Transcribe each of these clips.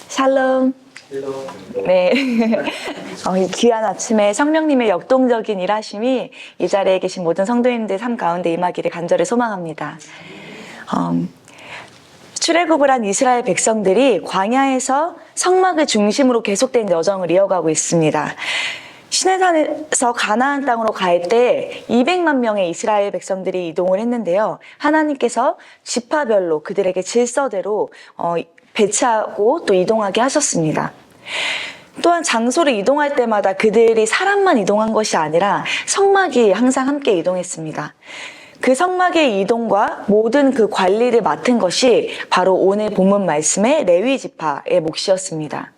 샬롬. 네. 이 귀한 아침에 성령님의 역동적인 일하심이 이 자리에 계신 모든 성도님들 삶 가운데 임하기를 간절히 소망합니다. 출애굽을 한 이스라엘 백성들이 광야에서 성막을 중심으로 계속된 여정을 이어가고 있습니다. 시내산에서 가나안 땅으로 갈 때 200만 명의 이스라엘 백성들이 이동을 했는데요. 하나님께서 지파별로 그들에게 질서대로 배치하고 또 이동하게 하셨습니다. 또한 장소를 이동할 때마다 그들이 사람만 이동한 것이 아니라 성막이 항상 함께 이동했습니다. 그 성막의 이동과 모든 그 관리를 맡은 것이 바로 오늘 본문 말씀의 레위 지파의 몫이었습니다.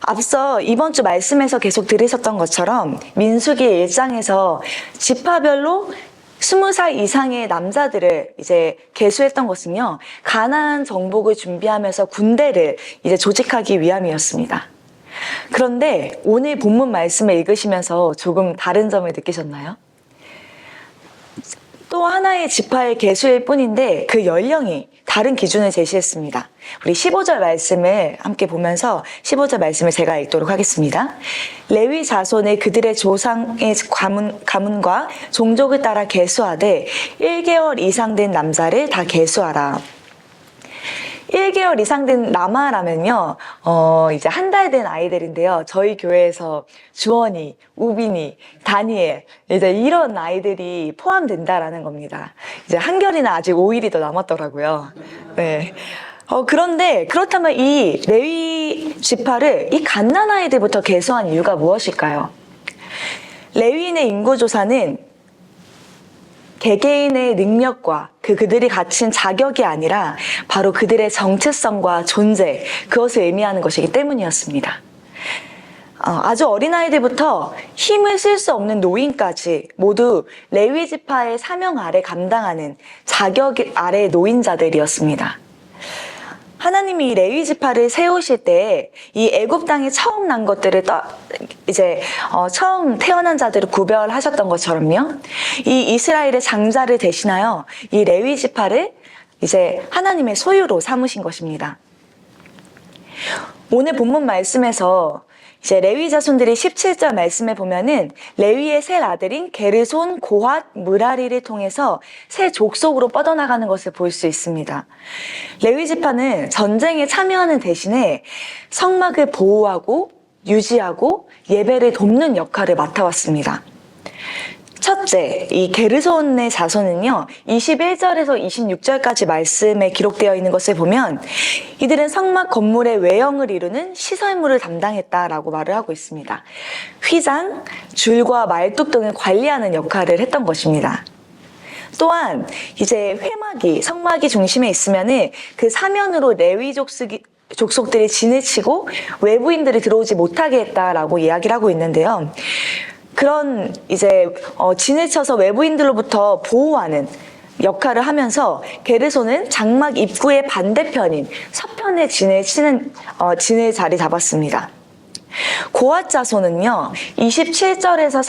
앞서 이번 주 말씀에서 계속 들으셨던 것처럼 민수기 1장에서 지파별로 20살 이상의 남자들을 이제 계수했던 것은요, 가나안 정복을 준비하면서 군대를 이제 조직하기 위함이었습니다. 그런데 오늘 본문 말씀을 읽으시면서 조금 다른 점을 느끼셨나요? 또 하나의 지파의 계수일 뿐인데 그 연령이 다른 기준을 제시했습니다. 우리 15절 말씀을 함께 보면서 15절 말씀을 제가 읽도록 하겠습니다. 레위 자손의 그들의 조상의 가문과 종족을 따라 계수하되 1개월 이상 된 남자를 다 계수하라. 1개월 이상 된 라마라면요, 이제 한 달 된 아이들인데요. 저희 교회에서 주원이, 우빈이, 다니엘, 이제 이런 아이들이 포함된다라는 겁니다. 이제 한결이나 아직 5일이 더 남았더라고요. 네. 그런데 그렇다면 이 레위 지파를 이 갓난 아이들부터 계수한 이유가 무엇일까요? 레위인의 인구조사는 개개인의 능력과 그들이 갖춘 자격이 아니라 바로 그들의 정체성과 존재, 그것을 의미하는 것이기 때문이었습니다. 아주 어린아이들부터 힘을 쓸 수 없는 노인까지 모두 레위 지파의 사명 아래 감당하는 자격 아래 노인자들이었습니다. 하나님이 이 레위 지파를 세우실 때 이 애굽 땅에 처음 난 것들을 처음 태어난 자들을 구별하셨던 것처럼요. 이 이스라엘의 장자를 대신하여 이 레위 지파를 이제 하나님의 소유로 삼으신 것입니다. 오늘 본문 말씀에서 이제 레위 자손들이 17절 말씀에 보면은 레위의 세 아들인 게르손, 고핫, 므라리를 통해서 세 족속으로 뻗어나가는 것을 볼 수 있습니다. 레위 지파는 전쟁에 참여하는 대신에 성막을 보호하고 유지하고 예배를 돕는 역할을 맡아왔습니다. 첫째, 이 게르손의 자손은요, 21절에서 26절까지 말씀에 기록되어 있는 것을 보면 이들은 성막 건물의 외형을 이루는 시설물을 담당했다라고 말을 하고 있습니다. 휘장, 줄과 말뚝 등을 관리하는 역할을 했던 것입니다. 또한 이제 성막이 중심에 있으면은 그 사면으로 레위 족속들이 진을 치고 외부인들이 들어오지 못하게 했다라고 이야기를 하고 있는데요. 그런 이제 진을 쳐서 외부인들로부터 보호하는 역할을 하면서 게르손은 장막 입구의 반대편인 서편에 진을 자리 잡았습니다. 고핫 자손은요, 27절에서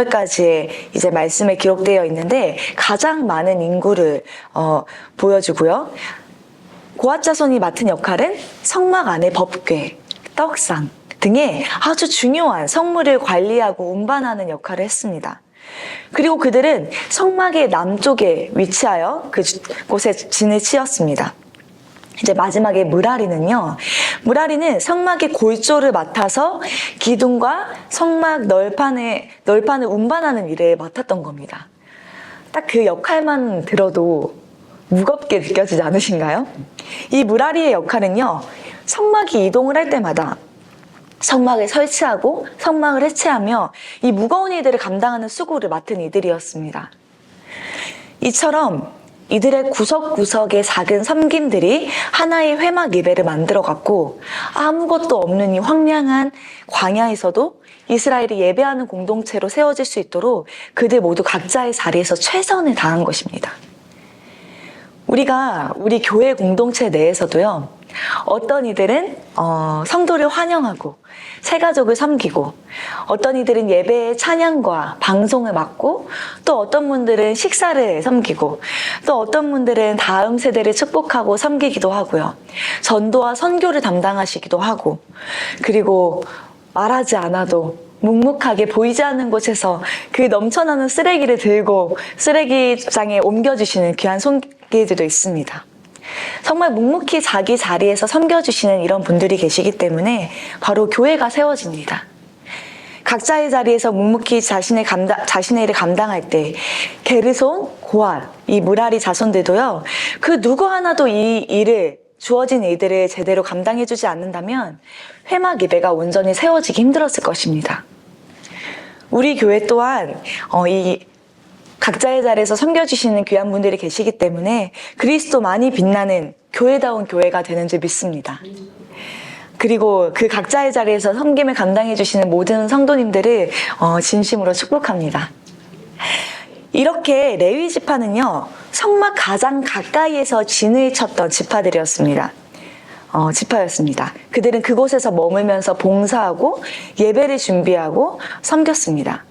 32절까지의 이제 말씀에 기록되어 있는데 가장 많은 인구를 보여주고요. 고핫 자손이 맡은 역할은 성막 안의 법궤, 떡상 등의 아주 중요한 성물을 관리하고 운반하는 역할을 했습니다. 그리고 그들은 성막의 남쪽에 위치하여 그곳에 진을 치었습니다. 이제 마지막에 므라리는 성막의 골조를 맡아서 기둥과 성막 널판을 운반하는 일을 맡았던 겁니다. 딱 그 역할만 들어도 무겁게 느껴지지 않으신가요? 이 므라리의 역할은요, 성막이 이동을 할 때마다 성막을 설치하고 성막을 해체하며 이 무거운 일들을 감당하는 수고를 맡은 이들이었습니다. 이처럼 이들의 구석구석의 작은 섬김들이 하나의 회막 예배를 만들어갔고 아무것도 없는 이 황량한 광야에서도 이스라엘이 예배하는 공동체로 세워질 수 있도록 그들 모두 각자의 자리에서 최선을 다한 것입니다. 우리 교회 공동체 내에서도요, 어떤 이들은 성도를 환영하고 새가족을 섬기고, 어떤 이들은 예배의 찬양과 방송을 맡고, 또 어떤 분들은 식사를 섬기고, 또 어떤 분들은 다음 세대를 축복하고 섬기기도 하고요. 전도와 선교를 담당하시기도 하고, 그리고 말하지 않아도 묵묵하게 보이지 않는 곳에서 그 넘쳐나는 쓰레기를 들고 쓰레기장에 옮겨주시는 귀한 손길들도 있습니다. 정말 묵묵히 자기 자리에서 섬겨주시는 이런 분들이 계시기 때문에 바로 교회가 세워집니다. 각자의 자리에서 묵묵히 자신의 일을 감당할 때 게르손, 고핫, 이 무라리 자손들도요, 그 누구 하나도 이 일을, 주어진 일들을 제대로 감당해주지 않는다면 회막 예배가 온전히 세워지기 힘들었을 것입니다. 우리 교회 또한 이 각자의 자리에서 섬겨주시는 귀한 분들이 계시기 때문에 그리스도만이 빛나는 교회다운 교회가 되는 줄 믿습니다. 그리고 그 각자의 자리에서 섬김을 감당해 주시는 모든 성도님들을 진심으로 축복합니다. 이렇게 레위 지파는요, 성막 가장 가까이에서 진을 쳤던 지파였습니다. 그들은 그곳에서 머물면서 봉사하고 예배를 준비하고 섬겼습니다.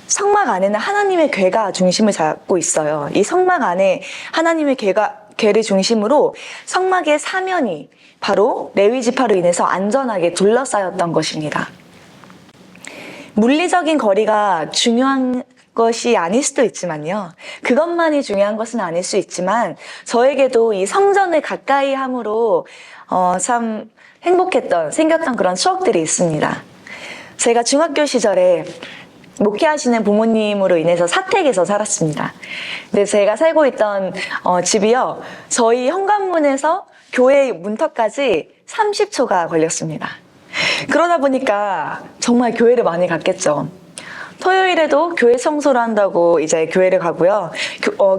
성막 안에는 하나님의 궤가 중심을 잡고 있어요. 이 성막 안에 하나님의 궤를 중심으로 성막의 사면이 바로 레위 지파로 인해서 안전하게 둘러싸였던 것입니다. 물리적인 거리가 중요한 것이 아닐 수도 있지만요. 그것만이 중요한 것은 아닐 수 있지만 저에게도 이 성전을 가까이 함으로 참 생겼던 그런 추억들이 있습니다. 제가 중학교 시절에 목회하시는 부모님으로 인해서 사택에서 살았습니다. 근데 제가 살고 있던 집이요, 저희 현관문에서 교회 문턱까지 30초가 걸렸습니다. 그러다 보니까 정말 교회를 많이 갔겠죠. 토요일에도 교회 청소를 한다고 이제 교회를 가고요.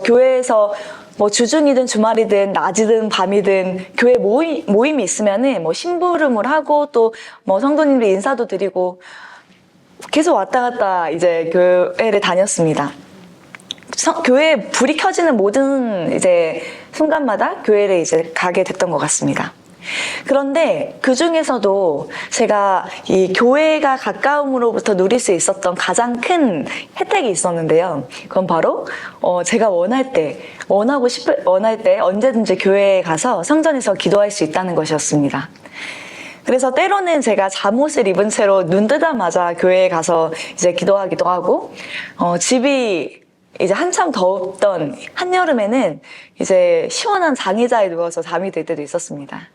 교회에서 뭐 주중이든 주말이든 낮이든 밤이든 교회 모임이 있으면은 뭐 심부름을 하고 또 뭐 성도님들 인사도 드리고 계속 왔다 갔다 이제 교회를 다녔습니다. 교회에 불이 켜지는 모든 이제 순간마다 교회를 이제 가게 됐던 것 같습니다. 그런데 그 중에서도 제가 이 교회가 가까움으로부터 누릴 수 있었던 가장 큰 혜택이 있었는데요. 그건 바로 제가 원할 때 언제든지 교회에 가서 성전에서 기도할 수 있다는 것이었습니다. 그래서 때로는 제가 잠옷을 입은 채로 눈 뜨자마자 교회에 가서 이제 기도하기도 하고, 집이 이제 한참 더웠던 한여름에는 이제 시원한 장의자에 누워서 잠이 들 때도 있었습니다.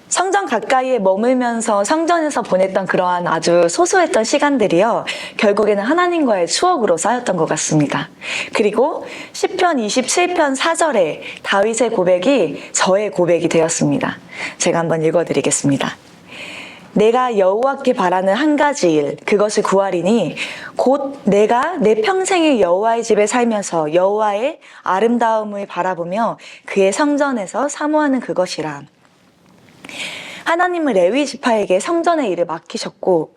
성전 가까이에 머물면서 성전에서 보냈던 그러한 아주 소소했던 시간들이요, 결국에는 하나님과의 추억으로 쌓였던 것 같습니다. 그리고 시편 27편 4절에 다윗의 고백이 저의 고백이 되었습니다. 제가 한번 읽어드리겠습니다. 내가 여호와께 바라는 한 가지 일, 그것을 구하리니 곧 내가 내 평생을 여호와의 집에 살면서 여호와의 아름다움을 바라보며 그의 성전에서 사모하는 그것이라. 하나님은 레위 지파에게 성전의 일을 맡기셨고,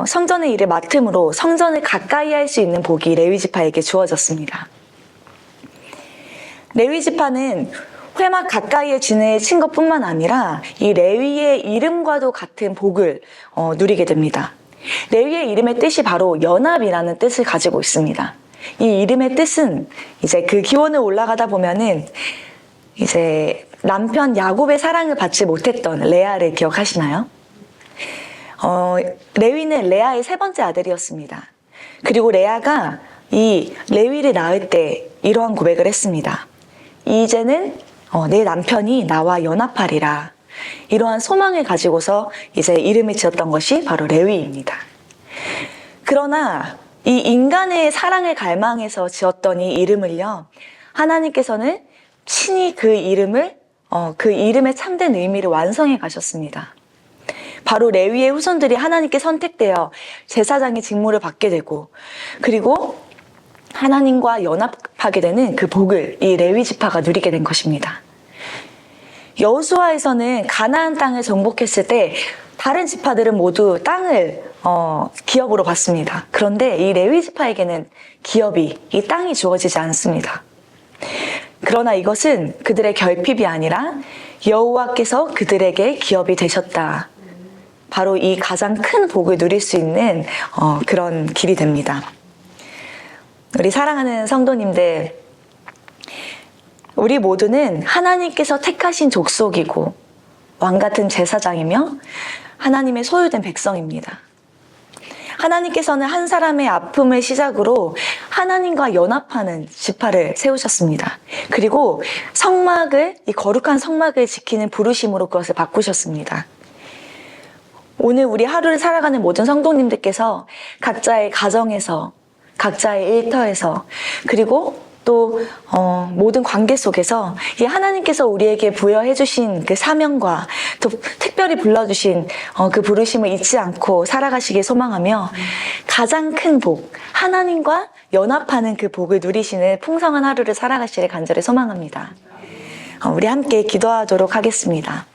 성전의 일을 맡음으로 성전을 가까이 할 수 있는 복이 레위 지파에게 주어졌습니다. 레위 지파는 회막 가까이에 진을 친 것뿐만 아니라 이 레위의 이름과도 같은 복을 누리게 됩니다. 레위의 이름의 뜻이 바로 연합이라는 뜻을 가지고 있습니다. 이 이름의 뜻은 이제 그 기원을 올라가다 보면은 이제 남편 야곱의 사랑을 받지 못했던 레아를 기억하시나요? 레위는 레아의 세 번째 아들이었습니다. 그리고 레아가 이 레위를 낳을 때 이러한 고백을 했습니다. 이제는 내 남편이 나와 연합하리라. 이러한 소망을 가지고서 이제 이름을 지었던 것이 바로 레위입니다. 그러나 이 인간의 사랑을 갈망해서 지었던 이 이름을요, 하나님께서는 친히 그 이름의 참된 의미를 완성해 가셨습니다. 바로 레위의 후손들이 하나님께 선택되어 제사장의 직무를 받게 되고, 그리고 하나님과 연합하게 되는 그 복을 이 레위 지파가 누리게 된 것입니다. 여호수아에서는 가나안 땅을 정복했을 때 다른 지파들은 모두 땅을 기업으로 받습니다. 그런데 이 레위 지파에게는 이 땅이 주어지지 않습니다. 그러나 이것은 그들의 결핍이 아니라 여호와께서 그들에게 기업이 되셨다. 바로 이 가장 큰 복을 누릴 수 있는 그런 길이 됩니다. 우리 사랑하는 성도님들, 우리 모두는 하나님께서 택하신 족속이고 왕 같은 제사장이며 하나님의 소유된 백성입니다. 하나님께서는 한 사람의 아픔을 시작으로 하나님과 연합하는 지파를 세우셨습니다. 그리고 이 거룩한 성막을 지키는 부르심으로 그것을 바꾸셨습니다. 오늘 우리 하루를 살아가는 모든 성도님들께서 각자의 가정에서, 각자의 일터에서, 그리고 또 모든 관계 속에서 이 하나님께서 우리에게 부여해 주신 그 사명과 또 특별히 불러주신 그 부르심을 잊지 않고 살아가시길 소망하며 가장 큰 복, 하나님과 연합하는 그 복을 누리시는 풍성한 하루를 살아가시길 간절히 소망합니다. 우리 함께 기도하도록 하겠습니다.